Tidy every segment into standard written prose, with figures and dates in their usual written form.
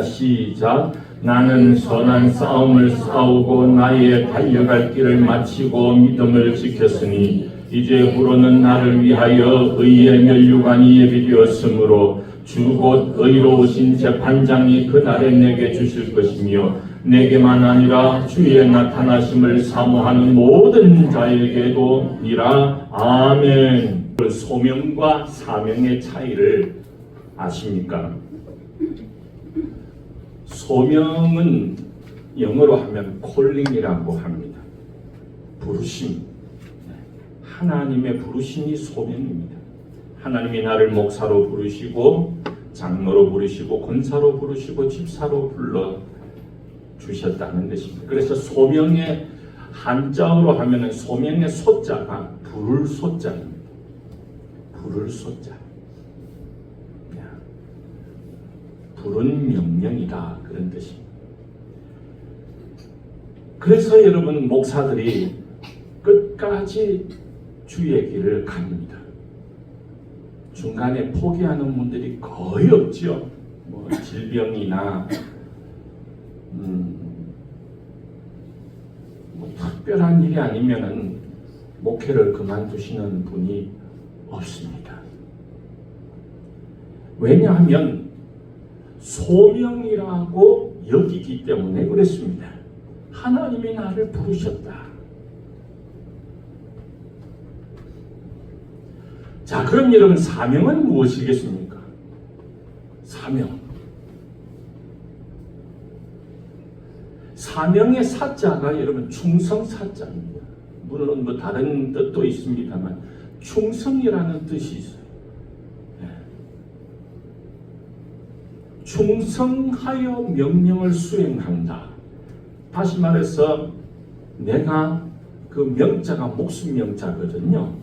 시작. 나는 선한 싸움을 싸우고 나의 달려갈 길을 마치고 믿음을 지켰으니 이제후로는 나를 위하여 의의 면류관이 예비되었으므로 주 곧 의로우신 재판장이 그날에 내게 주실 것이며 내게만 아니라 주의 나타나심을 사모하는 모든 자에게도 이라. 아멘. 소명과 사명의 차이를 아십니까? 소명은 영어로 하면 콜링이라고 합니다. 부르심. 하나님의 부르심이 소명입니다. 하나님이 나를 목사로 부르시고 장로로 부르시고 권사로 부르시고 집사로 불러 주셨다는 것입니다. 그래서 소명의 한자어로 하면 소명의 소자가 부를 소자입니다. 부를 소자. 부른 명령이다, 그런 뜻입니다. 그래서 여러분 목사들이 끝까지 주의 길을 갑니다. 중간에 포기하는 분들이 거의 없죠. 뭐 질병이나 뭐 특별한 일이 아니면은 목회를 그만두시는 분이 없습니다. 왜냐하면 소명이라고 여기기 때문에 그랬습니다. 하나님이 나를 부르셨다. 자, 그럼 여러분 사명은 무엇이겠습니까? 사명. 사명의 사자가 여러분 충성 사자입니다. 물론 뭐 다른 뜻도 있습니다만 충성이라는 뜻이 있어요. 충성하여 명령을 수행한다. 다시 말해서 내가 그 명자가 목숨 명자거든요.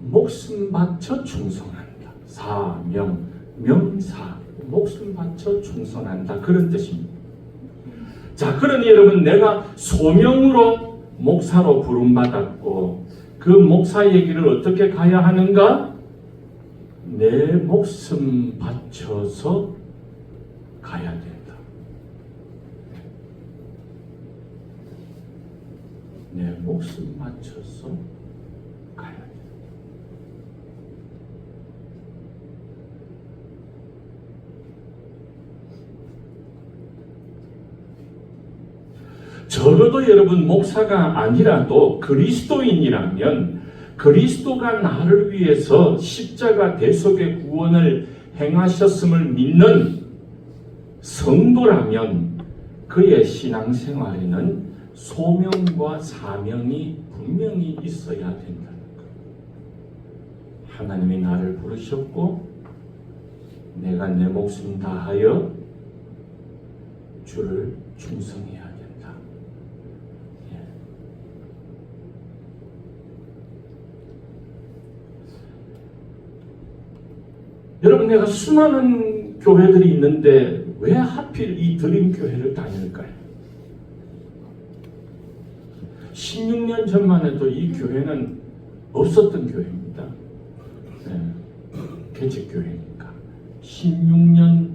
목숨 바쳐 충성한다. 사명, 명사, 목숨 바쳐 충성한다. 그런 뜻입니다. 자, 그러니 여러분 내가 소명으로 목사로 부름받았고 그 목사의 길을 어떻게 가야 하는가? 내 목숨 바쳐서 가야 된다. 내 목숨 맞춰서 가야 된다. 적어도 여러분 목사가 아니라도 그리스도인이라면 그리스도가 나를 위해서 십자가 대속의 구원을 행하셨음을 믿는 성도라면 그의 신앙생활에는 소명과 사명이 분명히 있어야 된다는 것. 하나님이 나를 부르셨고 내가 내 목숨 다하여 주를 충성해야 된다. 여러분 내가 수많은 교회들이 있는데 왜 하필 이 드림교회를 다닐까요? 16년 전만 해도 이 교회는 없었던 교회입니다. 개척교회니까. 16년,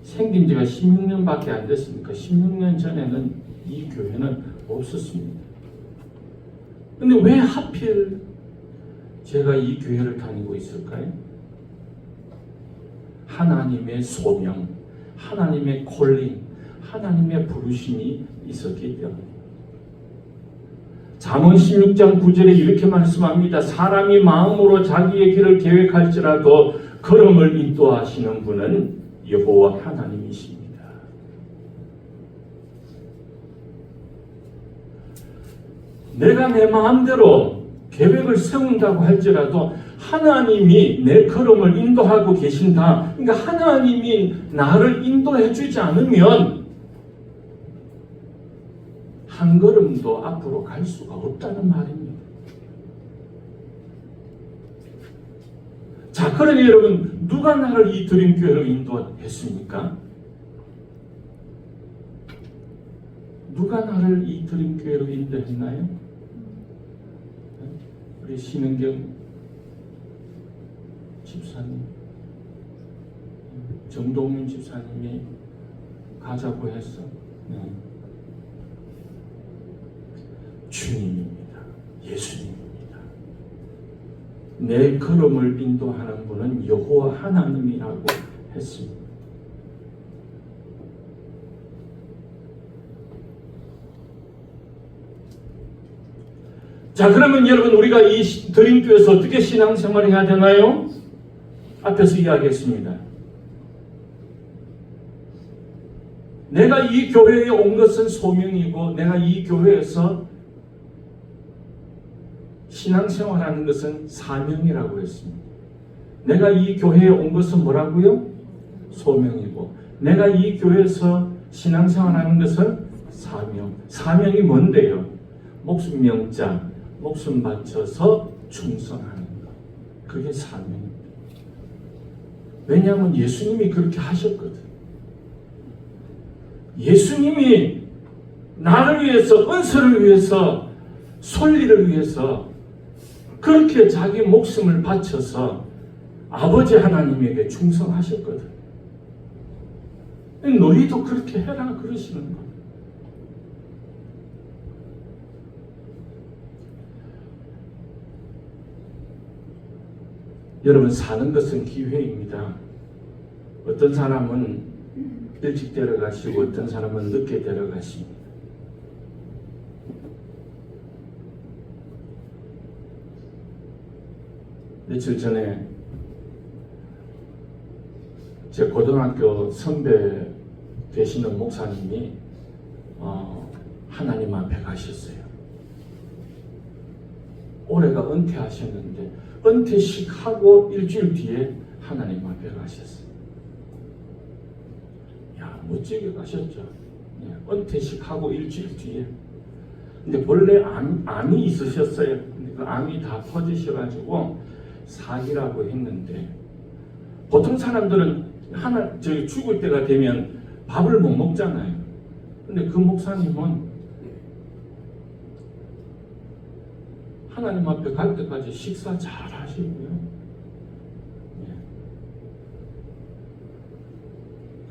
생긴 지가 16년밖에 안 됐으니까 16년 전에는 이 교회는 없었습니다. 근데 왜 하필 제가 이 교회를 다니고 있을까요? 하나님의 소명, 하나님의 콜링, 하나님의 부르심이 있었기 때문에. 잠언 16장 9절에 이렇게 말씀합니다. 사람이 마음으로 자기의 길을 계획할지라도 걸음을 인도하시는 분은 여호와 하나님이십니다. 내가 내 마음대로 계획을 세운다고 할지라도 하나님이 내 걸음을 인도하고 계신다. 그러니까 하나님이 나를 인도해 주지 않으면 한 걸음도 앞으로 갈 수가 없다는 말입니다. 자, 그러니 여러분 누가 나를 이 드림교회로 인도했습니까? 누가 나를 이 드림교회로 인도했나요? 우리 신은경 집사님, 정동윤 집사님이 가자고 했어. 주님입니다. 예수님입니다. 내 걸음을 인도하는 분은 여호와 하나님이라고 했습니다. 자, 그러면 여러분, 우리가 이 드림교에서 어떻게 신앙생활을 해야 되나요? 앞에서 이야기했습니다. 내가 이 교회에 온 것은 소명이고, 내가 이 교회에서 신앙생활하는 것은 사명이라고 했습니다. 내가 이 교회에 온 것은 뭐라고요? 소명이고, 내가 이 교회에서 신앙생활하는 것은 사명. 사명이 뭔데요? 목숨 명자, 목숨 바쳐서 충성하는 것. 그게 사명입니다. 왜냐하면 예수님이 그렇게 하셨거든. 예수님이 나를 위해서, 은서를 위해서, 솔리를 위해서 그렇게 자기 목숨을 바쳐서 아버지 하나님에게 충성하셨거든. 너희도 그렇게 해라 그러시는 거예요. 여러분, 사는 것은 기회입니다. 어떤 사람은 일찍 데려가시고 어떤 사람은 늦게 데려가십니다. 며칠 전에 제 고등학교 선배 되시는 목사님이 하나님 앞에 가셨어요. 올해가 은퇴하셨는데 은퇴식 하고 일주일 뒤에 하나님 앞에 가셨어요. 야, 멋지게 가셨죠. 은퇴식 하고 일주일 뒤에. 근데 본래 암이 있으셨어요. 근데 그 암이 다 퍼지셔가지고 사기라고 했는데, 보통 사람들은 죽을 때가 되면 밥을 못 먹잖아요. 근데 그 목사님은 하나님 앞에 갈 때까지 식사 잘 하시고요.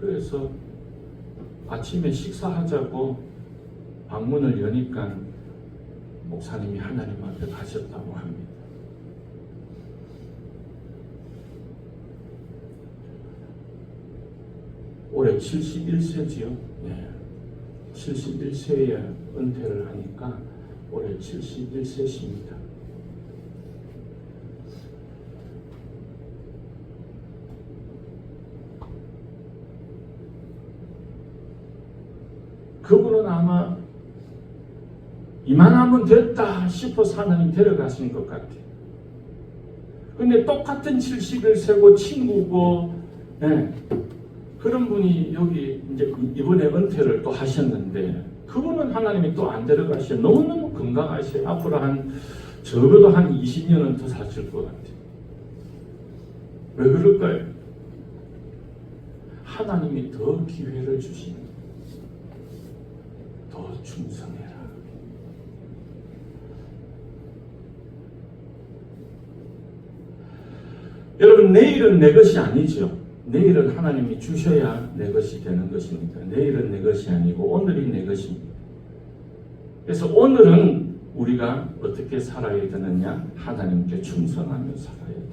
그래서 아침에 식사하자고 방문을 여니까 목사님이 하나님 앞에 가셨다고 합니다. 올해 71세지요. 71세에 은퇴를 하니까 올해 71세십니다. 그분은 아마 이만하면 됐다 싶어서 하나님 데려가신 것 같아요. 근데 똑같은 71세고 친구고, 그런 분이 여기 이제 이번에 은퇴를 또 하셨는데, 그분은 하나님이 또 안 데려가셔. 너무너무 건강하셔요. 앞으로 적어도 한 20년은 더 사실 것 같아요. 왜 그럴까요? 하나님이 더 기회를 주시는 거예요. 더 충성해라. 여러분, 내일은 내 것이 아니죠. 내일은 하나님이 주셔야 내 것이 되는 것입니다. 내일은 내 것이 아니고 오늘이 내 것입니다. 그래서 오늘은 우리가 어떻게 살아야 되느냐? 하나님께 충성하며 살아야 돼요.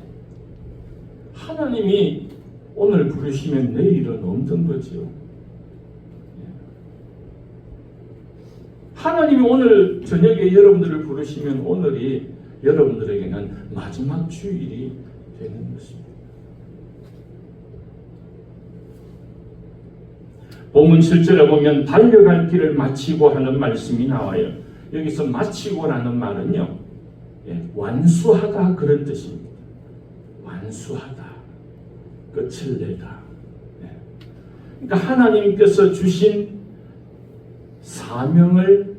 하나님이 오늘 부르시면 내일은 없는 거죠. 하나님이 오늘 저녁에 여러분들을 부르시면 오늘이 여러분들에게는 마지막 주일이 되는 것입니다. 본문 7절에 보면 달려갈 길을 마치고 하는 말씀이 나와요. 여기서 마치고라는 말은요, 완수하다 그런 뜻입니다. 완수하다, 끝을 내다. 그러니까 하나님께서 주신 소명을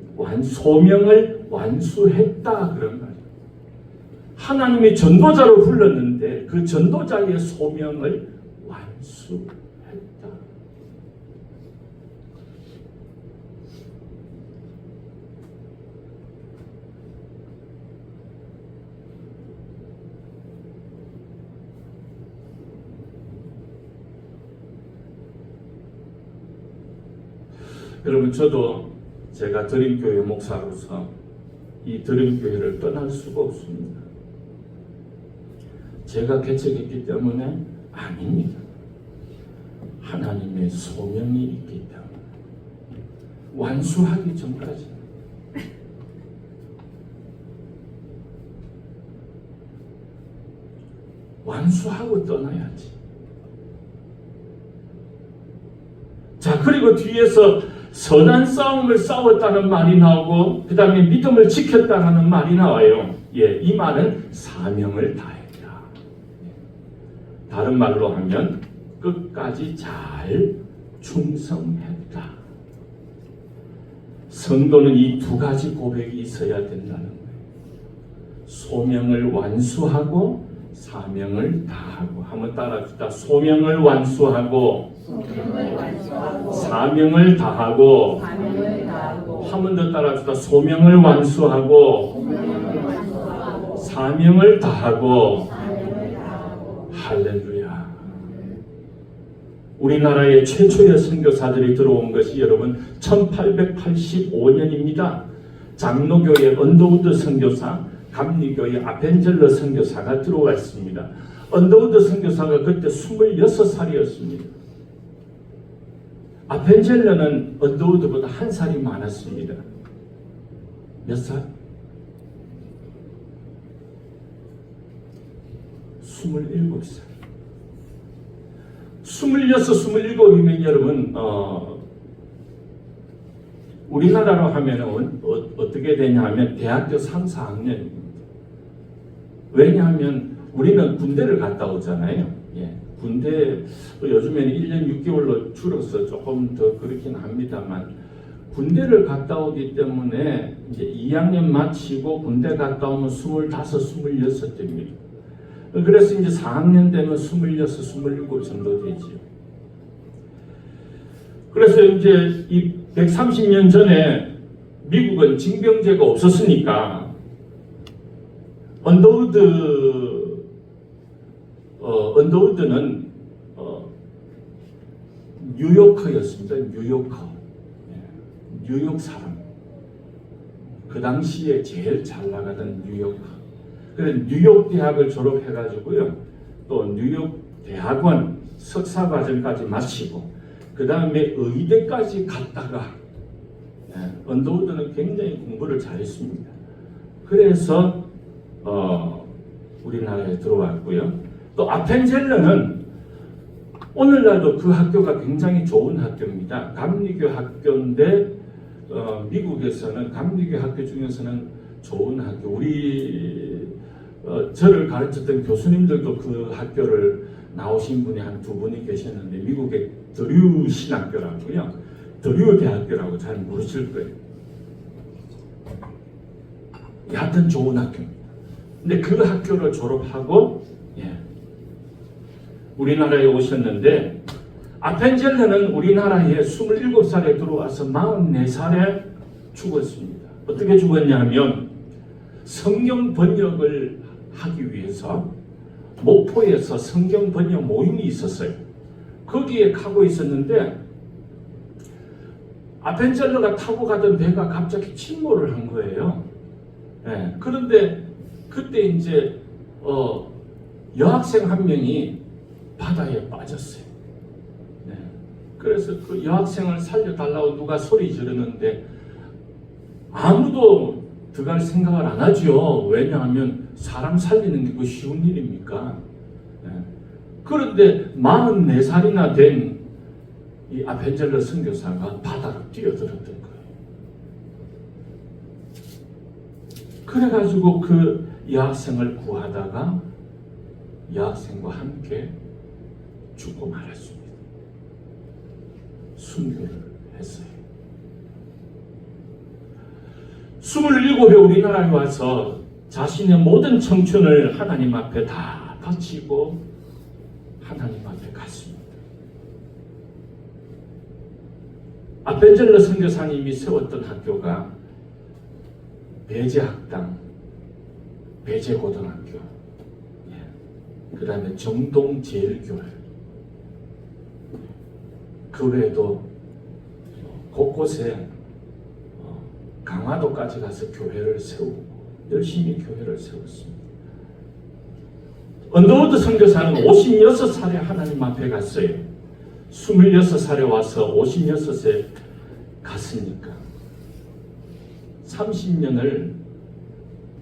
완수했다 그런 말이에요. 하나님이 전도자로 불렀는데 그 전도자의 소명을 완수했다. 여러분, 저도 제가 드림교회 목사로서 이 드림교회를 떠날 수가 없습니다. 제가 개척했기 때문에 아닙니다. 하나님의 소명이 있기 때문에 완수하기 전까지 완수하고 떠나야지. 자, 그리고 뒤에서 선한 싸움을 싸웠다는 말이 나오고 그 다음에 믿음을 지켰다는 말이 나와요. 예, 이 말은 사명을 다했다. 다른 말로 하면 끝까지 잘 충성했다. 성도는 이 두 가지 고백이 있어야 된다는 거예요. 소명을 완수하고 사명을 다하고. 한번 따라합시다. 소명을 완수하고 사명을 다하고. 한 번 더 따라합시다. 소명을 완수하고 사명을 다하고. 할렐루야. 우리나라의 최초의 선교사들이 들어온 것이 여러분 1885년입니다. 장로교의 언더우드 선교사, 감리교의 아펜젤러 선교사가 들어왔습니다. 언더우드 선교사가 그때 26살이었습니다. 아펜젤러는 언더우드보다 한 살이 많았습니다. 몇 살? 27살. 26, 27이면 여러분 우리나라로 하면 어떻게 되냐 하면 대학교 3, 4학년입니다. 왜냐하면 우리는 군대를 갔다 오잖아요. 예, 군대 요즘에는 1년 6개월로 줄어서 조금 더 그렇긴 합니다만 군대를 갔다 오기 때문에 이제 2학년 마치고 군대 갔다 오면 25, 26됩니다. 그래서 이제 4학년 되면 26, 27 정도 되지요. 그래서 이제 이 130년 전에 미국은 징병제가 없었으니까 언더우드는 뉴요커였습니다. 뉴욕 사람. 그 당시에 제일 잘 나가던 뉴요커. 그래서 뉴욕 대학을 졸업해가지고요. 또 뉴욕 대학원 석사 과정까지 마치고 그 다음에 의대까지 갔다가 언더우드는 굉장히 공부를 잘했습니다. 그래서 우리나라에 들어왔고요. 또 아펜젤러는 오늘날도 그 학교가 굉장히 좋은 학교입니다. 감리교 학교인데 미국에서는 감리교 학교 중에서는 좋은 학교. 우리 저를 가르쳤던 교수님들도 그 학교를 나오신 분이 한 두 분이 계셨는데 미국의 드류 신학교라고요. 드류 대학교라고 잘 모르실 거예요. 여하튼 좋은 학교입니다. 근데 그 학교를 졸업하고 우리나라에 오셨는데 아펜젤러는 우리나라에 27살에 들어와서 44살에 죽었습니다. 어떻게 죽었냐 하면 성경 번역을 하기 위해서 목포에서 성경 번역 모임이 있었어요. 거기에 가고 있었는데 아펜젤러가 타고 가던 배가 갑자기 침몰을 한 거예요. 그런데 그때 이제 여학생 한 명이 바다에 빠졌어요. 그래서 그 여학생을 살려달라고 누가 소리 지르는데 아무도 들어갈 생각을 안 하죠. 왜냐하면 사람 살리는 게 그 쉬운 일입니까? 그런데 44살이나 된 이 아펜젤러 선교사가 바다로 뛰어들었던 거예요. 그래가지고 그 여학생을 구하다가 여학생과 함께 죽고 말았습니다. 순교를 했어요. 27에 우리나라에 와서 자신의 모든 청춘을 하나님 앞에 다 바치고 하나님 앞에 갔습니다. 아펜젤러 선교사님이 세웠던 학교가 배제학당, 배제고등학교, 그 다음에 정동제일교회, 그 외에도 곳곳에 강화도까지 가서 교회를 세우고 열심히 교회를 세웠습니다. 언더우드 선교사는 56살에 하나님 앞에 갔어요. 26살에 와서 56세 갔으니까 30년을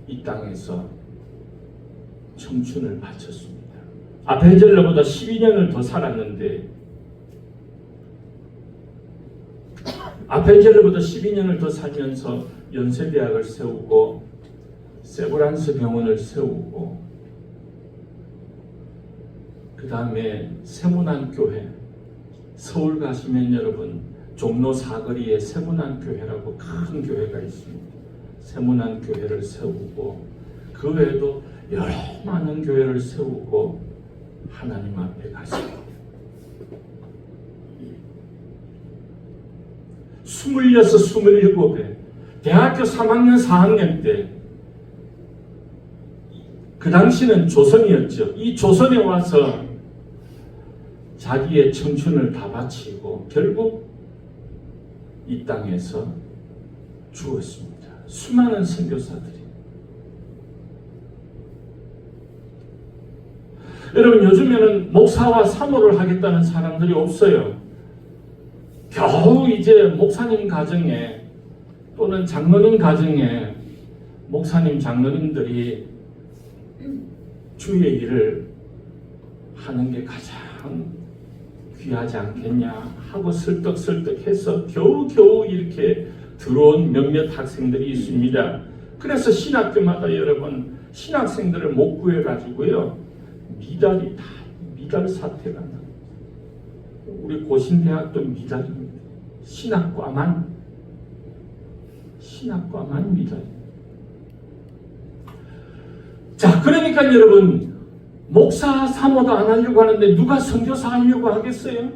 이 땅에서 청춘을 바쳤습니다. 아펜젤러보다 12년을 더 살았는데 아펜젤러보다 12년을 더 살면서 연세대학을 세우고 세브란스 병원을 세우고 그 다음에 세문안교회, 서울 가시면 여러분 종로 사거리에 세문안교회라고 큰 교회가 있습니다. 세문안교회를 세우고 그 외에도 여러 많은 교회를 세우고 하나님 앞에 가십니다. 26, 27에 대학교 3학년, 4학년 때 그 당시는 조선이었죠. 이 조선에 와서 자기의 청춘을 다 바치고 결국 이 땅에서 죽었습니다. 수많은 선교사들이. 여러분 요즘에는 목사와 사모를 하겠다는 사람들이 없어요. 겨우 이제 목사님 가정에 또는 장로님 가정에 목사님 장로님들이 주의 일을 하는 게 가장 귀하지 않겠냐 하고 설득해서 겨우겨우 이렇게 들어온 몇몇 학생들이 있습니다. 그래서 신학교마다 여러분 신학생들을 못 구해가지고요 미달 사태가 나. 우리 고신대학도 미달입니다. 신학과만 미달입니다. 자, 그러니까 여러분 목사 사모도 안 하려고 하는데 누가 선교사 하려고 하겠어요?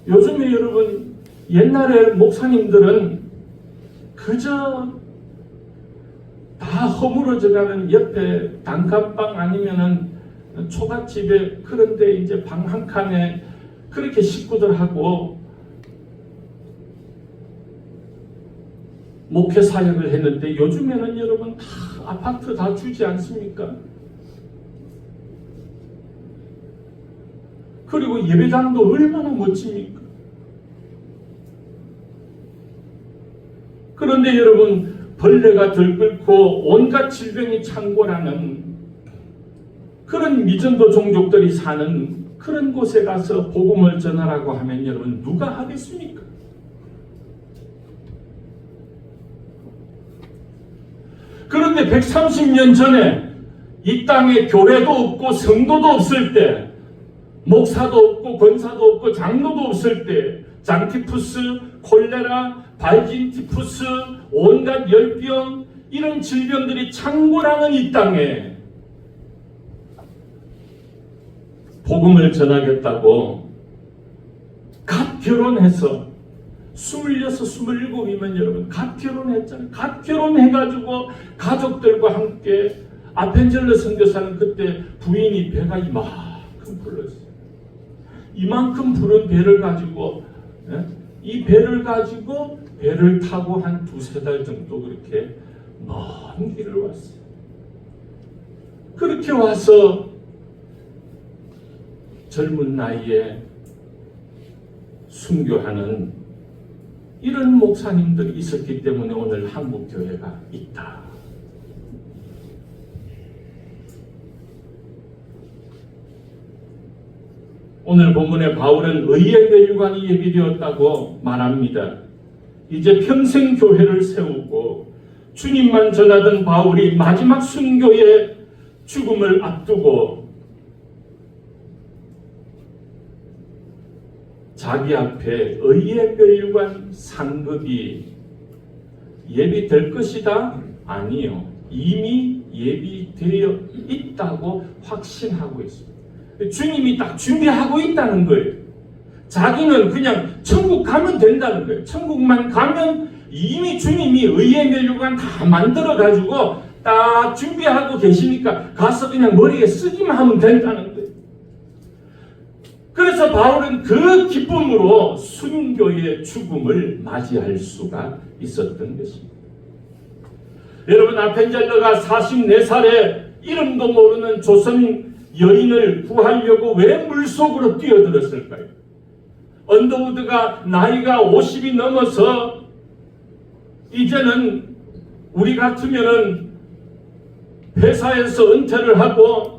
요즘에 여러분 옛날에 목사님들은 그저 다 허물어져가는 옆에 단칸방 아니면은 초가집에 그런데 이제 방 한 칸에 그렇게 식구들하고 목회 사역을 했는데 요즘에는 여러분 다 아파트 다 주지 않습니까? 그리고 예배당도 얼마나 멋집니까? 그런데 여러분 벌레가 들끓고 온갖 질병이 창궐하는 그런 미전도 종족들이 사는 그런 곳에 가서 복음을 전하라고 하면 여러분 누가 하겠습니까? 그런데 130년 전에 이 땅에 교회도 없고 성도도 없을 때 목사도 없고 권사도 없고 장로도 없을 때 장티푸스, 콜레라, 발진티푸스, 온갖 열병 이런 질병들이 창궐하는 이 땅에 복음을 전하겠다고 갓 결혼해서 26, 27이면 여러분 갓 결혼했잖아요. 갓 결혼해가지고 가족들과 함께 아펜젤러 선교사는 그때 부인이 배가 이만큼 불렀어요. 이만큼 부른 배를 가지고 이 배를 가지고 배를 타고 한 2-3달 정도 그렇게 먼 길을 왔어요. 그렇게 와서 젊은 나이에 순교하는 이런 목사님들이 있었기 때문에 오늘 한국교회가 있다. 오늘 본문에 바울은 의의 멸류관이 예비되었다고 말합니다. 이제 평생 교회를 세우고 주님만 전하던 바울이 마지막 순교의 죽음을 앞두고 자기 앞에 의의 멸류관 상급이 예비될 것이다? 아니요. 이미 예비되어 있다고 확신하고 있습니다. 주님이 딱 준비하고 있다는 거예요. 자기는 그냥 천국 가면 된다는 거예요. 천국만 가면 이미 주님이 의의 멸류관 다 만들어가지고 딱 준비하고 계시니까 가서 그냥 머리에 쓰기만 하면 된다는 거예요. 그래서 바울은 그 기쁨으로 순교의 죽음을 맞이할 수가 있었던 것입니다. 여러분, 아펜젤러가 44살에 이름도 모르는 조선 여인을 구하려고 왜 물속으로 뛰어들었을까요? 언더우드가 나이가 50이 넘어서 이제는 우리 같으면은 회사에서 은퇴를 하고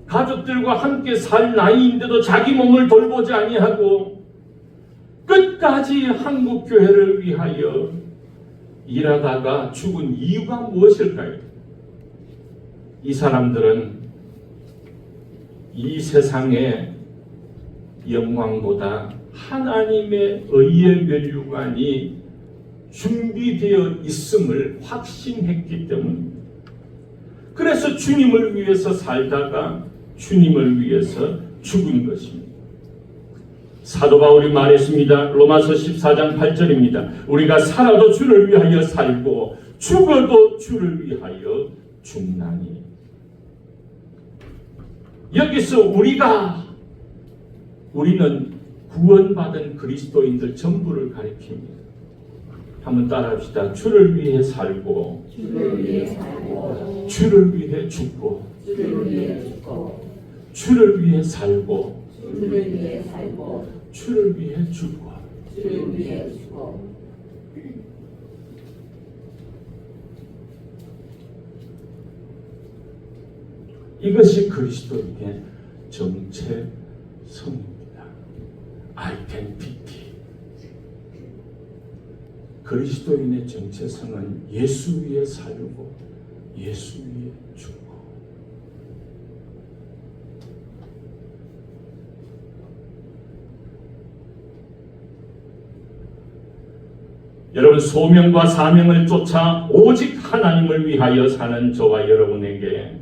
가족들과 함께 살 나이인데도 자기 몸을 돌보지 아니하고 끝까지 한국 교회를 위하여 일하다가 죽은 이유가 무엇일까요? 이 사람들은 이 세상의 영광보다 하나님의 의의 면류관이 준비되어 있음을 확신했기 때문입니다. 그래서 주님을 위해서 살다가 주님을 위해서 죽은 것입니다. 사도 바울이 말했습니다. 로마서 14장 8절입니다. 우리가 살아도 주를 위하여 살고 죽어도 주를 위하여 죽나니. 여기서 우리는 구원받은 그리스도인들 전부를 가리킵니다. 한번 따라합시다. 주를 위해 살고, 주를 위해 살고, 주를 위해 죽고, 주를 위해 죽고, 주를 위해 살고, 주를 위해 살고, 주를 위해 죽고, 주를 위해 죽고. 이것이 그리스도인의 정체성입니다. 아이덴티티. 그리스도인의 정체성은 예수 위에 살고 예수 위에 죽고. 여러분, 소명과 사명을 쫓아 오직 하나님을 위하여 사는 저와 여러분에게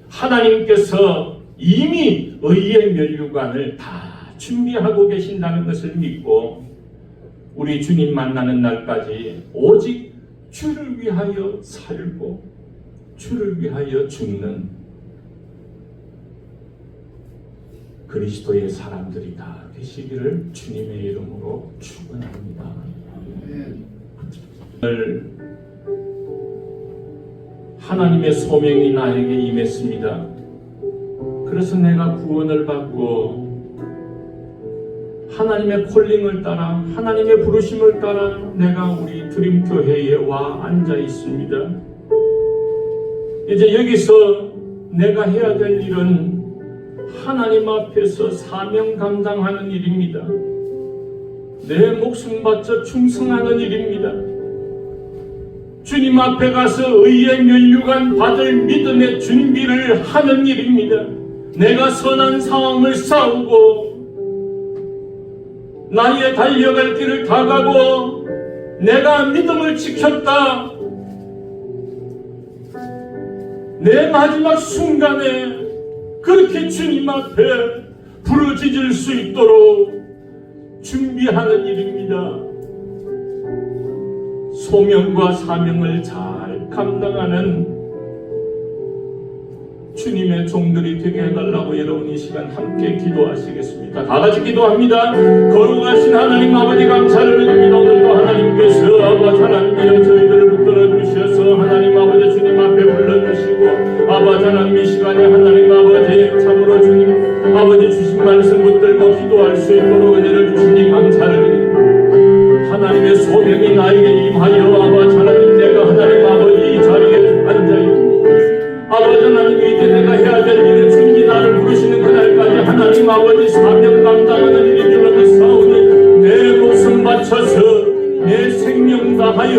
하나님께서 이미 의의 면류관을 다 준비하고 계신다는 것을 믿고 우리 주님 만나는 날까지 오직 주를 위하여 살고 주를 위하여 죽는 그리스도의 사람들이 다 되시기를 주님의 이름으로 축원합니다. 오늘 하나님의 소명이 나에게 임했습니다. 그래서 내가 구원을 받고 하나님의 콜링을 따라 하나님의 부르심을 따라 내가 우리 드림교회에 와 앉아 있습니다. 이제 여기서 내가 해야 될 일은 하나님 앞에서 사명 감당하는 일입니다. 내 목숨 바쳐 충성하는 일입니다. 주님 앞에 가서 의의 면류관 받을 믿음의 준비를 하는 일입니다. 내가 선한 싸움을 싸우고 나의 달려갈 길을 다 가고 내가 믿음을 지켰다. 내 마지막 순간에 그렇게 주님 앞에 부르짖을 수 있도록 준비하는 일입니다. 소명과 사명을 잘 감당하는 주님의 종들이 되게 해달라고 여러분 이 시간 함께 기도하시겠습니다. 다 같이 기도합니다. 거룩하신 하나님 아버지 감사를 드립니다. 오늘도 하나님께서 아버지 하나님이여 저희들을 붙들어 주셔서 하나님 아버지 주님 앞에 불러주시고 아버지 하나님 이 시간에 하나님 아버지 참으로 주님 아버지 주신 말씀 붙들고 기도할 수 있도록 은혜를 주시니 감사를 드립니다. 하나님의 소명이 나에게 임하여 아버지 하나님 내가 하나님 아버지 이 자리에 앉아있고 아버지 하나님 이제 내가 해야 될 일을 주님이 나를 부르시는 그날까지 하나님 아버지 사명 감당하는 일이 줄로 믿사오니 내 목숨 바쳐서 내 생명 다하여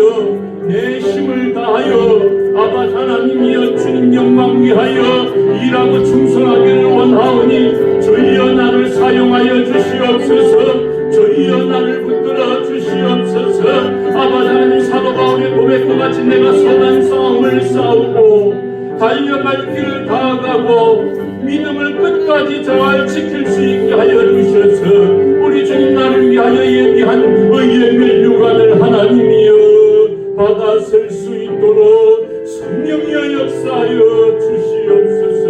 내 힘을 다하여 아버지 하나님이여 주님 영광 위하여 일하고 충성하기를 원하오니 주여 나를 사용하여 주시옵소서. 주여 나를 붙들어 주시옵소서. 아버지 하나님 사도 바울의 고백과 같이 내가 선한 싸움을 싸우고 달려갈 길을 다 가고 믿음을 끝까지 잘 지킬 수 있게 하여 주셔서 우리 주님 나를 위하여 예비한 의의 면류관을 하나님이여 받아 쓸 수 있도록 성령이여 역사하여 주시옵소서.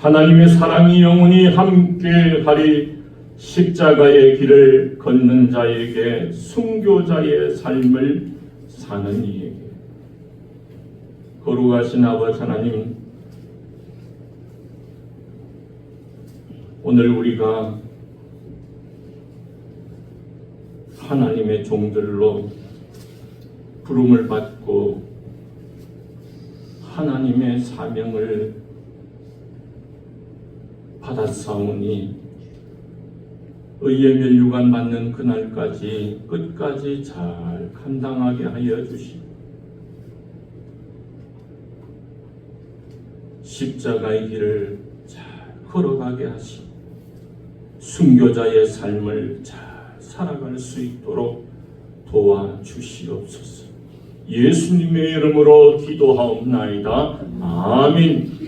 하나님의 사랑이 영원히 함께하리. 십자가의 길을 걷는 자에게, 순교자의 삶을 사는 이에게. 거룩하신 아버지 하나님, 오늘 우리가 하나님의 종들로 부름을 받고 하나님의 사명을 받았사오니 의의 면류관 맞는 그날까지 끝까지 잘 감당하게 하여 주시고, 십자가의 길을 잘 걸어가게 하시고 순교자의 삶을 잘 살아갈 수 있도록 도와주시옵소서. 예수님의 이름으로 기도하옵나이다. 아멘.